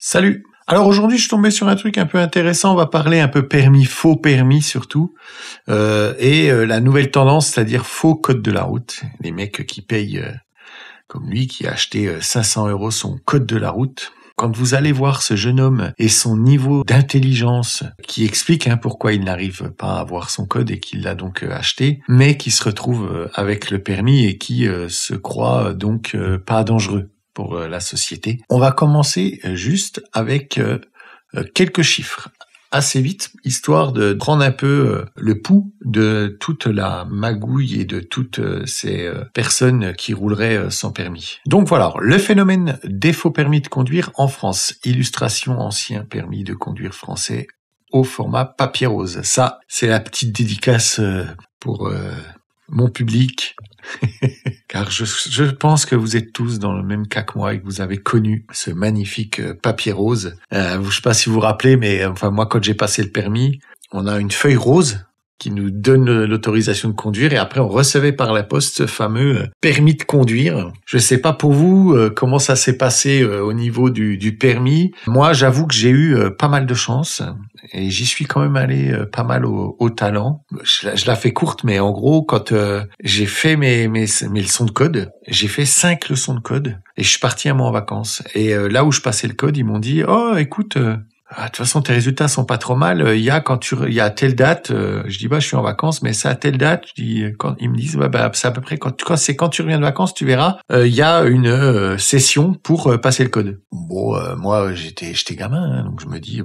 Salut! Alors aujourd'hui, je suis tombé sur un truc un peu intéressant. On va parler un peu permis, faux permis surtout, et la nouvelle tendance, c'est-à-dire faux code de la route. Les mecs qui payent, comme lui, qui a acheté 500 € son code de la route. Quand vous allez voir ce jeune homme et son niveau d'intelligence, qui explique pourquoi il n'arrive pas à avoir son code et qu'il l'a donc acheté, mais qui se retrouve avec le permis et qui se croit donc pas dangereux pour la société. On va commencer juste avec quelques chiffres assez vite, histoire de prendre un peu le pouls de toute la magouille et de toutes ces personnes qui rouleraient sans permis. Donc voilà, le phénomène des faux permis de conduire en France. Illustration ancien permis de conduire français au format papier rose. Ça, c'est la petite dédicace pour mon public. Car je pense que vous êtes tous dans le même cas que moi et que vous avez connu ce magnifique papier rose. Je sais pas si vous vous rappelez, mais moi, quand j'ai passé le permis, on a une feuille rose qui nous donne l'autorisation de conduire et après on recevait par la poste ce fameux permis de conduire. Je sais pas pour vous comment ça s'est passé au niveau du permis. Moi, j'avoue que j'ai eu pas mal de chance et j'y suis quand même allé pas mal au talent. Je la fais courte, mais en gros, quand j'ai fait mes leçons de code, j'ai fait 5 leçons de code et je suis parti un mois en vacances. Et là où je passais le code, ils m'ont dit « Oh, écoute... de toute façon, tes résultats sont pas trop mal. Il y a telle date. Je dis je suis en vacances, mais c'est à telle date. Je dis quand ils me disent c'est à peu près quand tu reviens de vacances, tu verras. Il y a une session pour passer le code. Bon, moi j'étais gamin, donc je me dis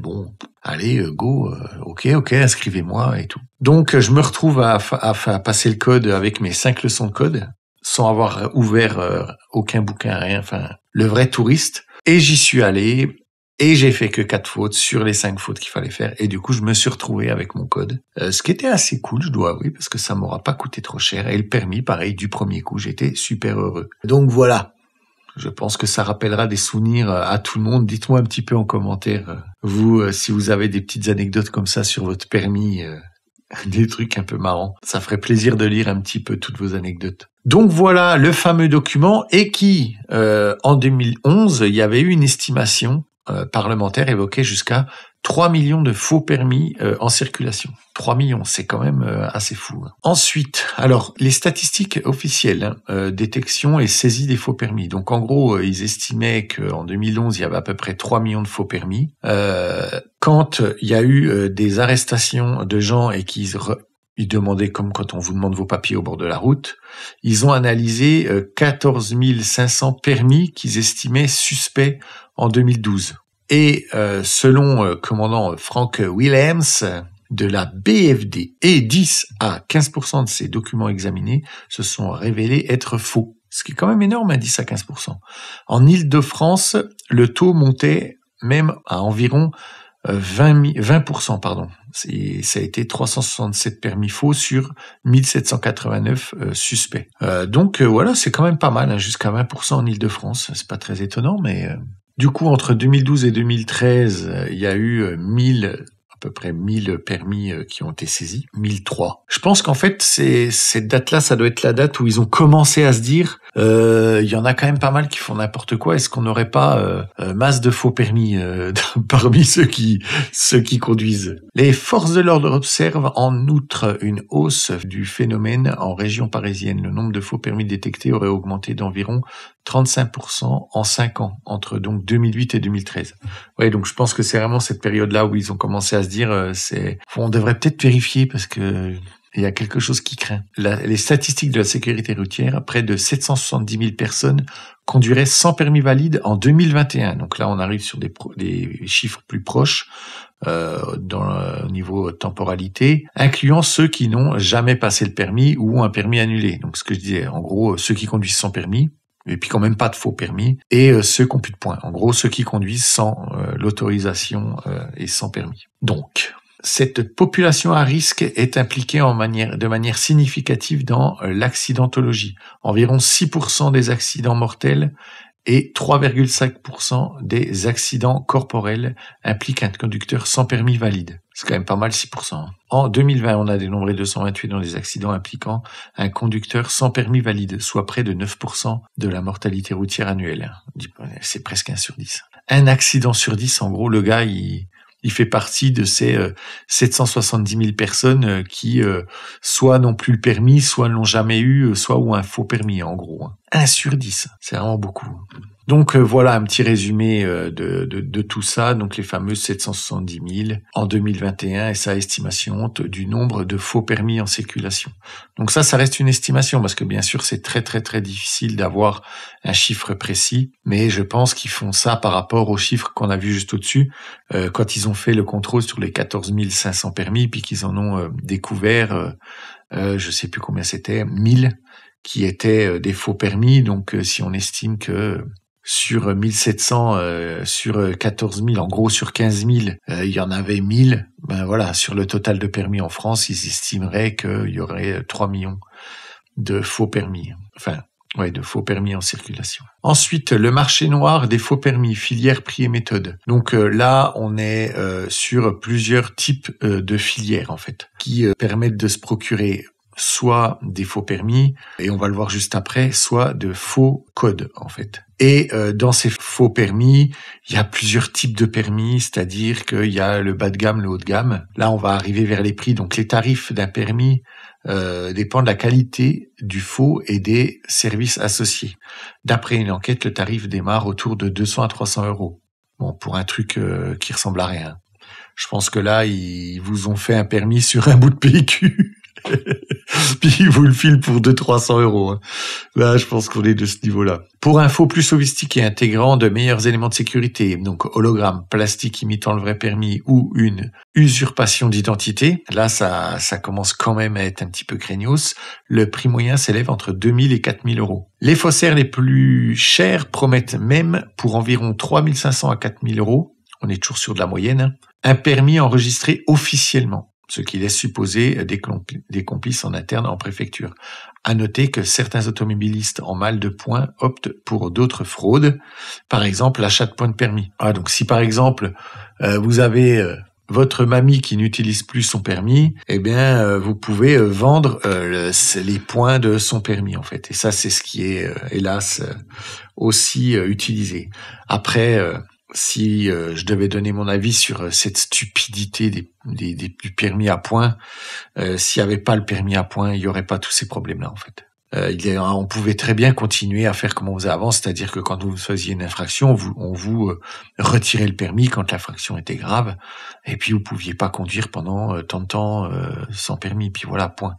allez go, ok, inscrivez-moi et tout. Donc je me retrouve à passer le code avec mes 5 leçons de code, sans avoir ouvert aucun bouquin, rien. Enfin, le vrai touriste. Et j'y suis allé. Et j'ai fait que 4 fautes sur les 5 fautes qu'il fallait faire. Et du coup, je me suis retrouvé avec mon code. Ce qui était assez cool, je dois avouer, parce que ça m'aura pas coûté trop cher. Et le permis, pareil, du premier coup, j'étais super heureux. Donc voilà. Je pense que ça rappellera des souvenirs à tout le monde. Dites-moi un petit peu en commentaire, vous, si vous avez des petites anecdotes comme ça sur votre permis, des trucs un peu marrants. Ça ferait plaisir de lire un petit peu toutes vos anecdotes. Donc voilà le fameux document et qui, en 2011, il y avait eu une estimation parlementaire évoquait jusqu'à 3 millions de faux permis en circulation. 3 millions, c'est quand même assez fou. Ensuite, alors, les statistiques officielles, détection et saisie des faux permis. Donc en gros, ils estimaient qu'en 2011, il y avait à peu près 3 millions de faux permis. Quand il y a eu des arrestations de gens et qu'ils demandaient, comme quand on vous demande vos papiers au bord de la route, ils ont analysé 14 500 permis qu'ils estimaient suspects en 2012. Et selon commandant Frank Williams de la BFD, et 10 à 15% de ces documents examinés se sont révélés être faux. Ce qui est quand même énorme, 10 à 15%. En Île-de-France, le taux montait même à environ 20%, pardon. Ça a été 367 permis faux sur 1789 suspects. Donc voilà, c'est quand même pas mal, jusqu'à 20% en Île-de-France. C'est pas très étonnant, mais du coup, entre 2012 et 2013, il y a eu à peu près 1000 permis qui ont été saisis, 1003. Je pense qu'en fait, cette date-là, ça doit être la date où ils ont commencé à se dire, il y en a quand même pas mal qui font n'importe quoi. Est-ce qu'on n'aurait pas masse de faux permis parmi ceux qui conduisent? Les forces de l'ordre observent en outre une hausse du phénomène en région parisienne. Le nombre de faux permis détectés aurait augmenté d'environ 35% en 5 ans, entre donc 2008 et 2013. Ouais, donc je pense que c'est vraiment cette période-là où ils ont commencé à se dire, on devrait peut-être vérifier parce que il y a quelque chose qui craint. Les statistiques de la sécurité routière, près de 770 000 personnes conduiraient sans permis valide en 2021. Donc là, on arrive sur des chiffres plus proches au niveau temporalité, incluant ceux qui n'ont jamais passé le permis ou ont un permis annulé. Donc ce que je disais, en gros, ceux qui conduisent sans permis, et puis quand même pas de faux permis, et ceux qui n'ont plus de points. En gros, ceux qui conduisent sans l'autorisation et sans permis. Donc, cette population à risque est impliquée de manière significative dans l'accidentologie. Environ 6% des accidents mortels et 3,5% des accidents corporels impliquent un conducteur sans permis valide. C'est quand même pas mal, 6%. En 2020, on a dénombré 228 dans les accidents impliquant un conducteur sans permis valide, soit près de 9% de la mortalité routière annuelle. C'est presque 1 sur 10. un accident sur 10. En gros, le gars, il fait partie de ces 770 000 personnes qui soit n'ont plus le permis, soit ne l'ont jamais eu, soit ont un faux permis, en gros. 1 sur 10, c'est vraiment beaucoup. Donc voilà un petit résumé de tout ça, donc les fameuses 770 000 en 2021 et sa estimation du nombre de faux permis en circulation. Donc ça reste une estimation parce que bien sûr c'est très très très difficile d'avoir un chiffre précis, mais je pense qu'ils font ça par rapport aux chiffres qu'on a vu juste au-dessus, quand ils ont fait le contrôle sur les 14 500 permis, puis qu'ils en ont découvert, je sais plus combien c'était, 1000 qui étaient des faux permis. Donc si on estime que sur 1700, sur 14 000, en gros sur 15 000, il y en avait 1000. Ben voilà, sur le total de permis en France, ils estimeraient qu'il y aurait 3 millions de faux permis. Enfin, ouais, de faux permis en circulation. Ensuite, le marché noir des faux permis, filière, prix et méthode. Donc là, on est sur plusieurs types de filières en fait, qui permettent de se procurer soit des faux permis, et on va le voir juste après, soit de faux codes en fait. Et dans ces faux permis, il y a plusieurs types de permis, c'est-à-dire qu'il y a le bas de gamme, le haut de gamme. Là, on va arriver vers les prix. Donc les tarifs d'un permis dépendent de la qualité du faux et des services associés. D'après une enquête, le tarif démarre autour de 200 à 300 euros. Bon, pour un truc qui ressemble à rien. Je pense que là, ils vous ont fait un permis sur un bout de PQ. Puis ils vous le filent pour 200-300 euros. Là, je pense qu'on est de ce niveau-là. Pour un faux plus sophistiqué, intégrant de meilleurs éléments de sécurité, donc hologramme, plastique imitant le vrai permis ou une usurpation d'identité, là, ça commence quand même à être un petit peu craignos. Le prix moyen s'élève entre 2000 et 4000 euros. Les faussaires les plus chers promettent même, pour environ 3500 à 4000 euros, on est toujours sur de la moyenne, un permis enregistré officiellement, ce qui laisse supposer des complices en interne en préfecture. À noter que certains automobilistes en mal de points optent pour d'autres fraudes, par exemple l'achat de points de permis. Donc si par exemple vous avez votre mamie qui n'utilise plus son permis, eh bien vous pouvez vendre les points de son permis en fait. Et ça c'est ce qui est hélas aussi utilisé. Après si je devais donner mon avis sur cette stupidité des permis à points, s'il n'y avait pas le permis à points, il n'y aurait pas tous ces problèmes-là, en fait. On pouvait très bien continuer à faire comme on faisait avant, c'est-à-dire que quand vous faisiez une infraction, on vous retirait le permis quand l'infraction était grave, et puis vous pouviez pas conduire pendant tant de temps sans permis, puis voilà, point.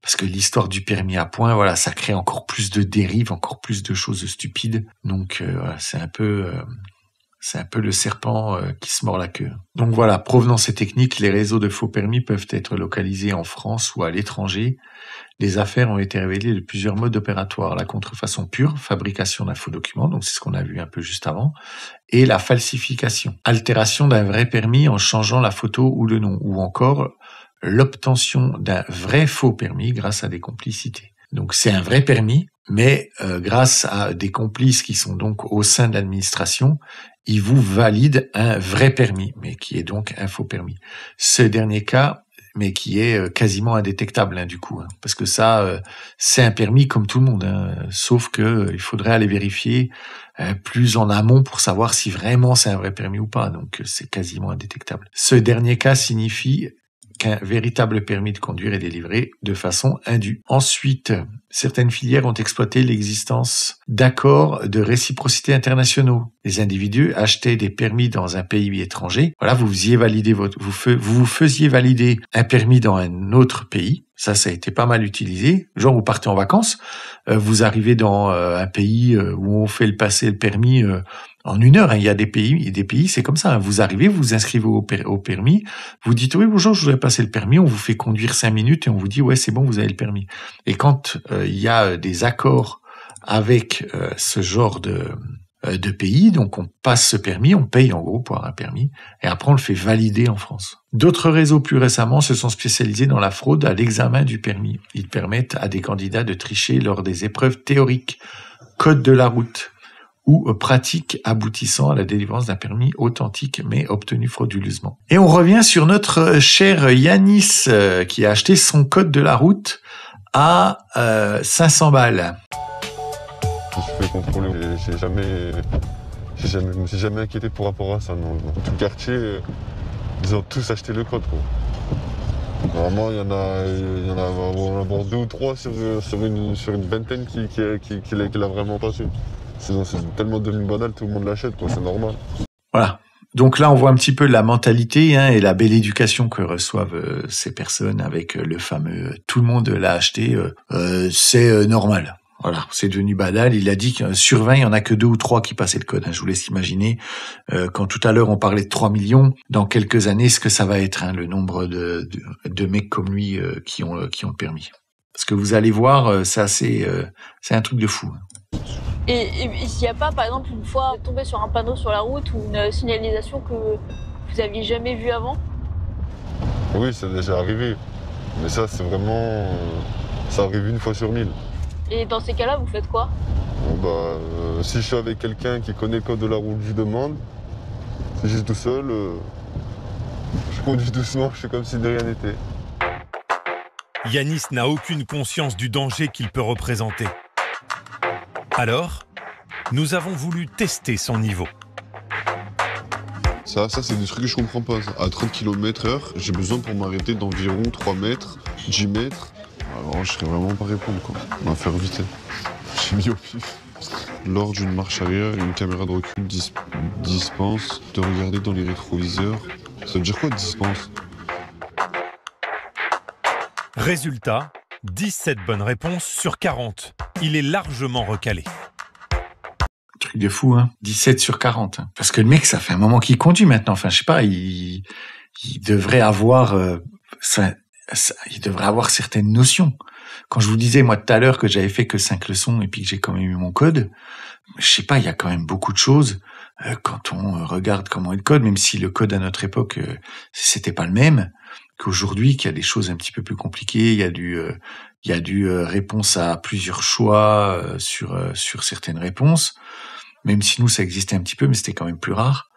Parce que l'histoire du permis à points, voilà, ça crée encore plus de dérives, encore plus de choses stupides, donc voilà, c'est un peu le serpent qui se mord la queue. Donc voilà, provenance et technique, les réseaux de faux permis peuvent être localisés en France ou à l'étranger. Les affaires ont été révélées de plusieurs modes opératoires. La contrefaçon pure, fabrication d'un faux document, donc c'est ce qu'on a vu un peu juste avant, et la falsification, altération d'un vrai permis en changeant la photo ou le nom, ou encore l'obtention d'un vrai faux permis grâce à des complicités. Donc c'est un vrai permis, mais grâce à des complices qui sont donc au sein de l'administration, ils vous valident un vrai permis, mais qui est donc un faux permis. Ce dernier cas, mais qui est quasiment indétectable du coup, parce que ça, c'est un permis comme tout le monde, sauf que il faudrait aller vérifier plus en amont pour savoir si vraiment c'est un vrai permis ou pas, donc c'est quasiment indétectable. Ce dernier cas signifie qu'un véritable permis de conduire est délivré de façon indue. Ensuite, certaines filières ont exploité l'existence d'accords de réciprocité internationaux. Les individus achetaient des permis dans un pays étranger. Voilà, vous vous faisiez valider un permis dans un autre pays. Ça a été pas mal utilisé. Genre, vous partez en vacances, vous arrivez dans un pays où on fait passer le permis en 1 heure. Il y a des pays, c'est comme ça. Vous arrivez, vous vous inscrivez au permis, vous dites oui, bonjour, je voudrais passer le permis. On vous fait conduire 5 minutes et on vous dit ouais, c'est bon, vous avez le permis. Et quand il y a des accords avec ce genre de pays, donc on passe ce permis, on paye en gros pour avoir un permis, et après on le fait valider en France. D'autres réseaux plus récemment se sont spécialisés dans la fraude à l'examen du permis. Ils permettent à des candidats de tricher lors des épreuves théoriques, code de la route, ou pratiques aboutissant à la délivrance d'un permis authentique mais obtenu frauduleusement. Et on revient sur notre cher Yanis qui a acheté son code de la route à 500 balles. Je me suis fait contrôler, j'ai Je me suis jamais inquiété par rapport à ça, non. Dans tout le quartier, ils ont tous acheté le code, quoi. Normalement, il y en a on va avoir 2 ou 3 sur une vingtaine qui l'a vraiment pas su. Sinon, c'est tellement devenu banal, tout le monde l'achète, quoi, c'est normal. Voilà. Donc là, on voit un petit peu la mentalité et la belle éducation que reçoivent ces personnes avec le fameux « tout le monde l'a acheté c'est normal ». Voilà, c'est devenu banal. Il a dit que sur 20, il y en a que 2 ou 3 qui passaient le code. Je vous laisse imaginer. Quand tout à l'heure, on parlait de 3 millions, dans quelques années, ce que ça va être, le nombre de mecs comme lui qui ont le permis. Parce que vous allez voir, c'est un truc de fou. Et s'il n'y a pas, par exemple, une fois tombé sur un panneau sur la route ou une signalisation que vous aviez jamais vue avant? Oui, c'est déjà arrivé. Mais ça, c'est vraiment... ça arrive une fois sur 1000. Et dans ces cas-là, vous faites quoi? Bon, si je suis avec quelqu'un qui connaît le code de la route, je lui demande. Si je suis tout seul, je conduis doucement, je fais comme si de rien n'était. Yanis n'a aucune conscience du danger qu'il peut représenter. Alors, nous avons voulu tester son niveau. Ça c'est des trucs que je comprends pas. À 30 km/h, j'ai besoin pour m'arrêter d'environ 3 mètres, 10 mètres. Alors je serais vraiment pas répondre, quoi. On va faire vite. J'ai mis au pif. Lors d'une marche arrière, une caméra de recul dispense de regarder dans les rétroviseurs. Ça veut dire quoi, dispense? Résultat, 17 bonnes réponses sur 40. Il est largement recalé. Truc de fou, 17 sur 40. Parce que le mec, ça fait un moment qu'il conduit maintenant. Enfin, je sais pas, il devrait avoir... il devrait avoir certaines notions. Quand je vous disais, moi, tout à l'heure, que j'avais fait que 5 leçons et puis que j'ai quand même eu mon code, je sais pas, il y a quand même beaucoup de choses quand on regarde comment est le code, même si le code à notre époque, c'était pas le même qu'aujourd'hui, qu'il y a des choses un petit peu plus compliquées, il y a du réponse à plusieurs choix sur certaines réponses, même si nous, ça existait un petit peu, mais c'était quand même plus rare.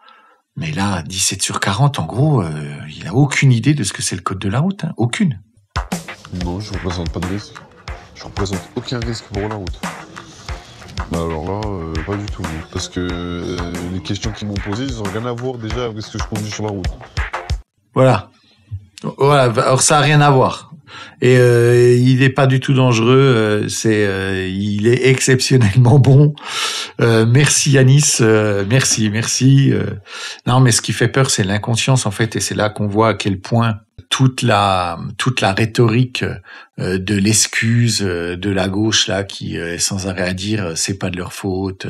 Mais là, 17 sur 40, en gros, il a aucune idée de ce que c'est le code de la route, aucune. Non, je ne représente pas de risque. Je ne représente aucun risque pour la route. Alors là, pas du tout. Parce que les questions qu'ils m'ont posées, ils n'ont rien à voir déjà avec ce que je conduis sur la route. Voilà. Alors ça n'a rien à voir. Et il n'est pas du tout dangereux. Il est exceptionnellement bon. Merci Yanis, merci. Non, mais ce qui fait peur, c'est l'inconscience en fait, et c'est là qu'on voit à quel point toute la rhétorique de l'excuse de la gauche là qui est sans arrêt à dire c'est pas de leur faute,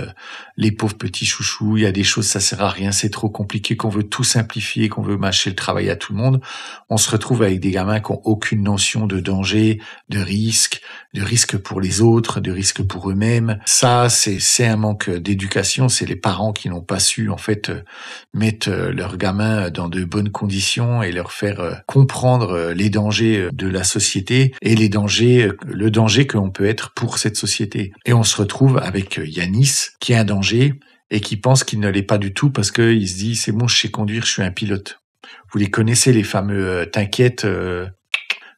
les pauvres petits chouchous, il y a des choses ça sert à rien, c'est trop compliqué, qu'on veut tout simplifier, qu'on veut mâcher le travail à tout le monde. On se retrouve avec des gamins qui ont aucune notion de danger, de risque pour les autres, de risque pour eux-mêmes. Ça c'est un manque d'éducation, c'est les parents qui n'ont pas su en fait mettre leurs gamins dans de bonnes conditions et leur faire comprendre les dangers de la société et le danger qu'on peut être pour cette société. Et on se retrouve avec Yanis, qui est un danger et qui pense qu'il ne l'est pas du tout parce qu'il se dit c'est bon, je sais conduire, je suis un pilote. Vous les connaissez, les fameux t'inquiète,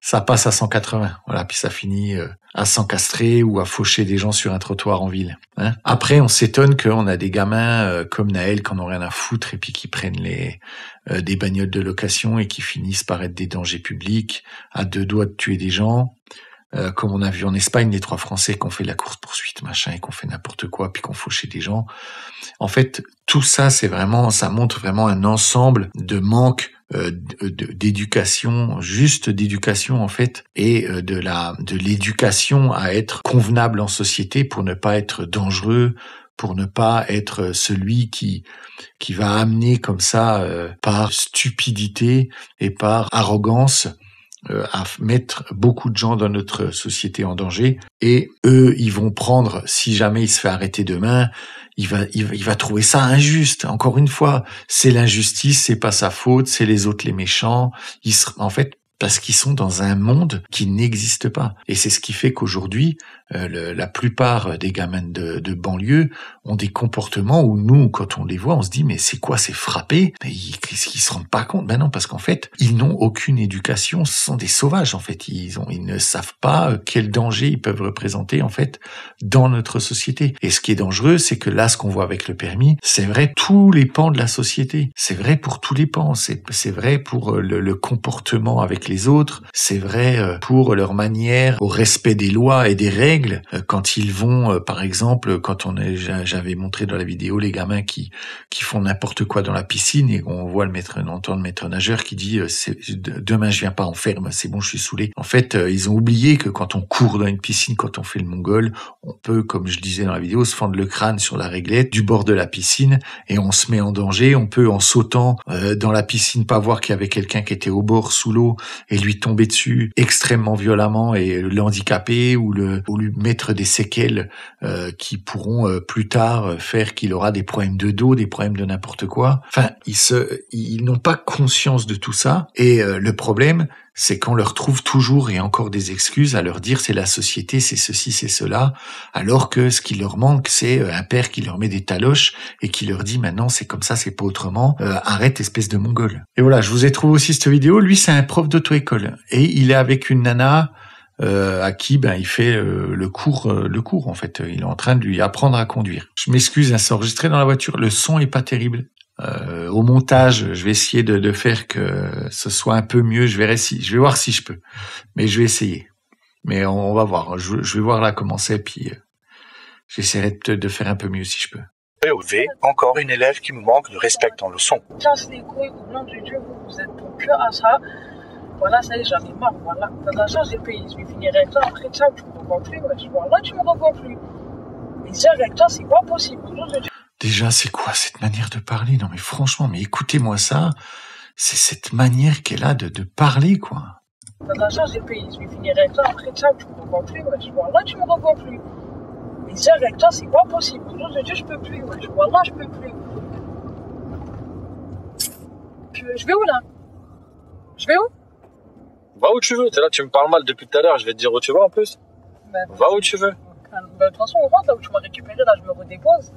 ça passe à 180, voilà, puis ça finit à s'encastrer ou à faucher des gens sur un trottoir en ville. Après, on s'étonne qu'on a des gamins comme Naël qui en ont rien à foutre et puis qui prennent des bagnoles de location et qui finissent par être des dangers publics, à 2 doigts de tuer des gens. Comme on a vu en Espagne, les 3 Français qui ont fait la course-poursuite, machin, et qui ont fait n'importe quoi, puis qui ont fauché des gens. En fait, tout ça, ça montre vraiment un ensemble de manque d'éducation, juste d'éducation en fait, et de l'éducation à être convenable en société pour ne pas être dangereux, pour ne pas être celui qui va amener comme ça par stupidité et par arrogance à mettre beaucoup de gens dans notre société en danger. Et eux, ils vont prendre, si jamais il se fait arrêter demain, il va trouver ça injuste. Encore une fois, c'est l'injustice, c'est pas sa faute, c'est les autres les méchants. En fait, parce qu'ils sont dans un monde qui n'existe pas. Et c'est ce qui fait qu'aujourd'hui, la plupart des gamins de banlieue ont des comportements où nous, quand on les voit, on se dit mais c'est quoi, c'est frappé? Ils se rendent pas compte. Ben non, parce qu'en fait, ils n'ont aucune éducation. Ce sont des sauvages en fait. Ils ne savent pas quel danger ils peuvent représenter en fait dans notre société. Et ce qui est dangereux, c'est que là, ce qu'on voit avec le permis, c'est vrai tous les pans de la société. C'est vrai pour tous les pans. C'est vrai pour le comportement avec les autres. C'est vrai pour leur manière au respect des lois et des règles. Quand ils vont, par exemple, j'avais montré dans la vidéo les gamins qui font n'importe quoi dans la piscine et on entend le maître nageur qui dit demain je viens pas en ferme, c'est bon, je suis saoulé. En fait, ils ont oublié que quand on court dans une piscine, quand on fait le mongol, on peut, comme je disais dans la vidéo, se fendre le crâne sur la réglette du bord de la piscine et on se met en danger. On peut, en sautant dans la piscine, pas voir qu'il y avait quelqu'un qui était au bord sous l'eau et lui tomber dessus extrêmement violemment et l'handicaper ou lui mettre des séquelles qui pourront plus tard faire qu'il aura des problèmes de dos, des problèmes de n'importe quoi. Enfin, ils n'ont pas conscience de tout ça et le problème, c'est qu'on leur trouve toujours et encore des excuses à leur dire c'est la société, c'est ceci, c'est cela, alors que ce qui leur manque, c'est un père qui leur met des taloches et qui leur dit maintenant c'est comme ça, c'est pas autrement, arrête espèce de mongol. Et voilà, je vous ai trouvé aussi cette vidéo, lui c'est un prof d'auto-école et il est avec une nana à qui il fait le cours en fait, il est en train de lui apprendre à conduire. Je m'excuse, c'est enregistré dans la voiture, le son est pas terrible. Au montage, je vais essayer de faire que ce soit un peu mieux. Je vais voir si je peux, mais je vais essayer. Mais on va voir. Je vais voir là comment c'est, puis j'essaierai de faire un peu mieux si je peux. POV, encore une élève qui me manque de respect en leçon. Casse les couilles, au nom de Dieu, vous êtes bon que à ça. Voilà, ça y est, j'en ai marre. Voilà, t'as de la chance, j'ai payé. Je vais finir avec toi. Après ça, tu me revois plus. Ouais. Voilà, tu me revois plus. Mais dire avec toi, c'est pas possible. Au nom de Dieu. Déjà, c'est quoi cette manière de parler? Non mais franchement, mais écoutez-moi ça. C'est cette manière qu'elle a de parler, quoi. T'as de la chance, j'ai payé. Je vais finir avec toi. Après ça, tu me revois plus. Ouais. Voilà, tu me revois plus. Mais dire avec toi, c'est pas possible. Au nom de Dieu, je peux plus. Ouais. Voilà, je peux plus. Je vais où là? Je vais où? Va où tu veux, t'es là, tu me parles mal depuis tout à l'heure, je vais te dire où tu vas en plus. Va où tu veux. De toute façon, on rentre là où tu m'as récupéré, là je me redépose.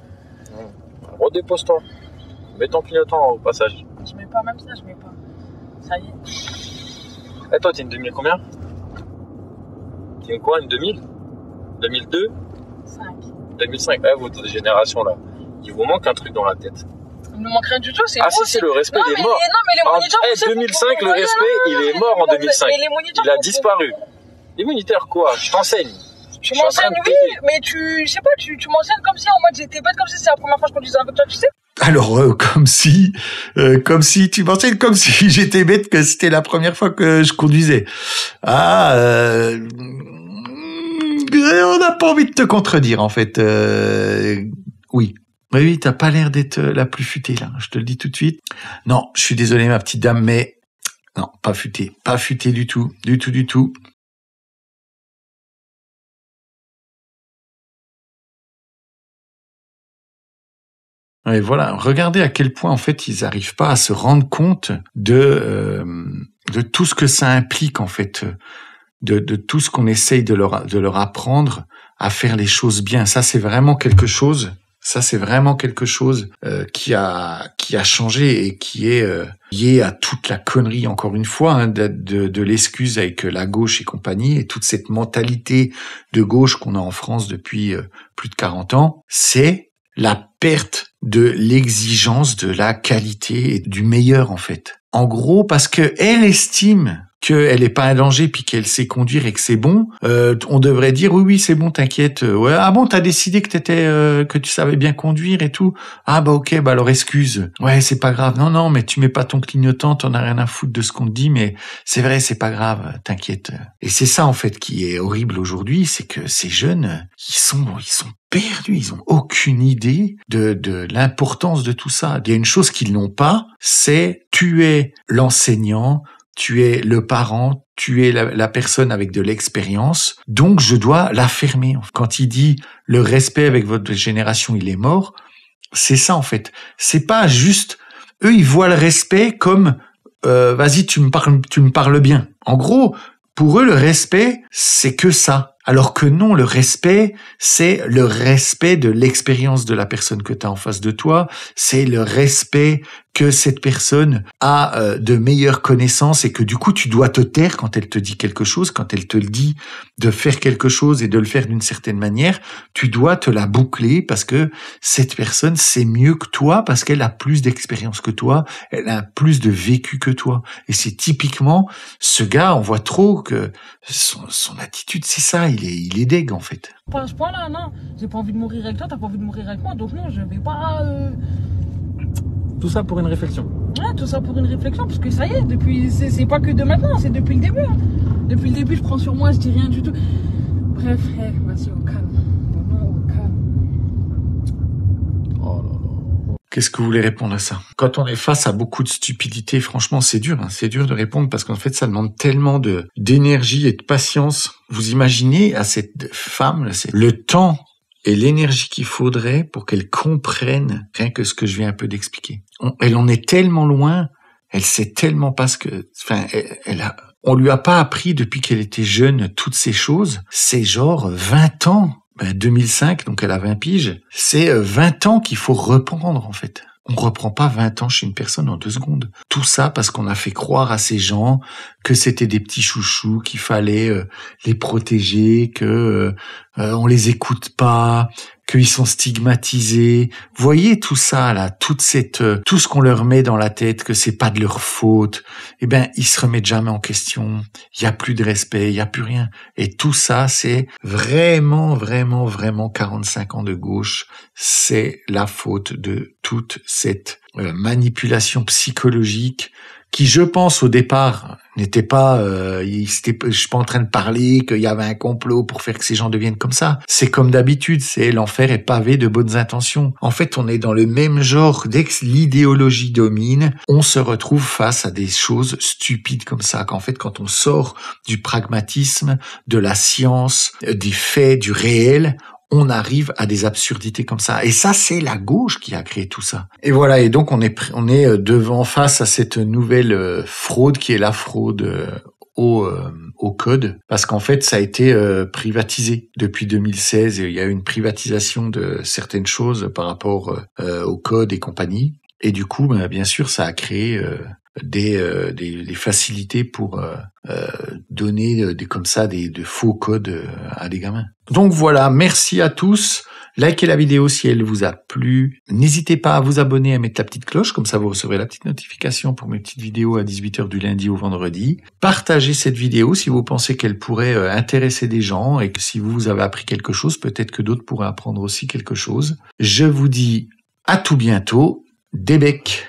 Redépose-toi. Mets ton clignotant au passage. Je mets pas, même ça, je mets pas. Ça y est. Et toi, t'es une 2000 combien? T'es une quoi, une 2000? 2002? 5. 2005, votre génération là. Il vous manque un truc dans la tête. Il ne manque rien du tout, c'est Ah si, le respect, il est mort. Non, mais les moniteurs... 2005, le respect, il est mort en 2005. Il a disparu. Les moniteurs, quoi? Je t'enseigne. Tu m'enseignes, oui, mais je sais pas, tu m'enseignes comme si en mode j'étais bête, comme si c'est la première fois que je conduisais avec toi, tu sais. Alors, comme si tu m'enseignes comme si j'étais bête, que c'était la première fois que je conduisais. On n'a pas envie de te contredire, en fait. Oui. Oui, t'as pas l'air d'être la plus futée, là. Je te le dis tout de suite. Non, je suis désolé, ma petite dame, mais non, pas futée. Pas futée du tout. Du tout. Et voilà, regardez à quel point en fait ils n'arrivent pas à se rendre compte de tout ce que ça implique en fait, de tout ce qu'on essaye de leur apprendre à faire les choses bien. Ça c'est vraiment quelque chose. Qui a changé et qui est lié à toute la connerie, encore une fois, de l'excuse avec la gauche et compagnie, et toute cette mentalité de gauche qu'on a en France depuis plus de 40 ans. C'est la perte de l'exigence de la qualité et du meilleur, en fait. En gros, parce que elle estime qu'elle est pas un danger puis qu'elle sait conduire et que c'est bon, on devrait dire oui c'est bon, t'inquiète. Ouais, ah bon, t'as décidé que tu savais bien conduire et tout. Ah bah ok, bah alors excuse. Ouais, c'est pas grave. Non, mais tu mets pas ton clignotant, t'en as rien à foutre de ce qu'on te dit, mais c'est vrai, c'est pas grave, t'inquiète. Et c'est ça en fait qui est horrible aujourd'hui, c'est que ces jeunes, ils sont perdus, ils ont aucune idée de l'importance de tout ça. Il y a une chose qu'ils n'ont pas, c'est tu es l'enseignant, tu es le parent, tu es la personne avec de l'expérience, donc je dois l'affirmer. Quand il dit le respect avec votre génération, il est mort, c'est ça en fait. C'est pas juste, eux ils voient le respect comme vas-y tu me parles bien. En gros, pour eux le respect c'est que ça. Alors que non, le respect, c'est le respect de l'expérience de la personne que tu as en face de toi, c'est le respect que cette personne a de meilleures connaissances et que du coup tu dois te taire quand elle te dit quelque chose, quand elle te dit de faire quelque chose et de le faire d'une certaine manière, tu dois te la boucler parce que cette personne sait mieux que toi, parce qu'elle a plus d'expérience que toi, elle a plus de vécu que toi. Et c'est typiquement ce gars, on voit trop que son attitude, c'est ça, il est deg en fait. Pas à ce point-là, non. J'ai pas envie de mourir avec toi, t'as pas envie de mourir avec moi, donc non, je vais pas... Tout ça pour une réflexion. Ouais, tout ça pour une réflexion, parce que ça y est, depuis, c'est pas que de maintenant, c'est depuis le début. Hein. Depuis le début, je prends sur moi, je dis rien du tout. Bref, vas-y, au calme. Non, au calme. Oh là là. Qu'est-ce que vous voulez répondre à ça? Quand on est face à beaucoup de stupidité, franchement, c'est dur, hein, c'est dur de répondre parce qu'en fait, ça demande tellement d'énergie et de patience. Vous imaginez à cette femme, le temps et l'énergie qu'il faudrait pour qu'elle comprenne rien que ce que je viens un peu d'expliquer. Elle en est tellement loin, elle sait tellement pas ce que... Enfin, on lui a pas appris depuis qu'elle était jeune toutes ces choses. C'est genre 20 ans. 2005, donc elle a 20 piges. C'est 20 ans qu'il faut reprendre en fait. On reprend pas 20 ans chez une personne en 2 secondes. Tout ça parce qu'on a fait croire à ces gens que c'était des petits chouchous, qu'il fallait les protéger, que on les écoute pas, qu'ils sont stigmatisés. Vous voyez tout ça là, tout ce qu'on leur met dans la tête, que c'est pas de leur faute. Eh ben, ils se remettent jamais en question. Il y a plus de respect, il y a plus rien. Et tout ça, c'est vraiment 45 ans de gauche. C'est la faute de toute cette manipulation psychologique qui, je pense, au départ, n'était pas... je suis pas en train de parler qu'il y avait un complot pour faire que ces gens deviennent comme ça. C'est comme d'habitude, c'est l'enfer est pavé de bonnes intentions. En fait, on est dans le même genre. Dès que l'idéologie domine, on se retrouve face à des choses stupides comme ça. Qu'en fait, quand on sort du pragmatisme, de la science, des faits, du réel, on arrive à des absurdités comme ça. Et ça, c'est la gauche qui a créé tout ça. Et voilà. Et donc, on est devant face à cette nouvelle fraude qui est la fraude au code. Parce qu'en fait, ça a été privatisé depuis 2016. Il y a eu une privatisation de certaines choses par rapport au code et compagnie. Et du coup, bien sûr, ça a créé des facilités pour donner de faux codes à des gamins. Donc voilà, merci à tous. Likez la vidéo si elle vous a plu. N'hésitez pas à vous abonner, à mettre la petite cloche, comme ça vous recevrez la petite notification pour mes petites vidéos à 18h du lundi au vendredi. Partagez cette vidéo si vous pensez qu'elle pourrait intéresser des gens et que si vous avez appris quelque chose, peut-être que d'autres pourraient apprendre aussi quelque chose. Je vous dis à tout bientôt. Des becs.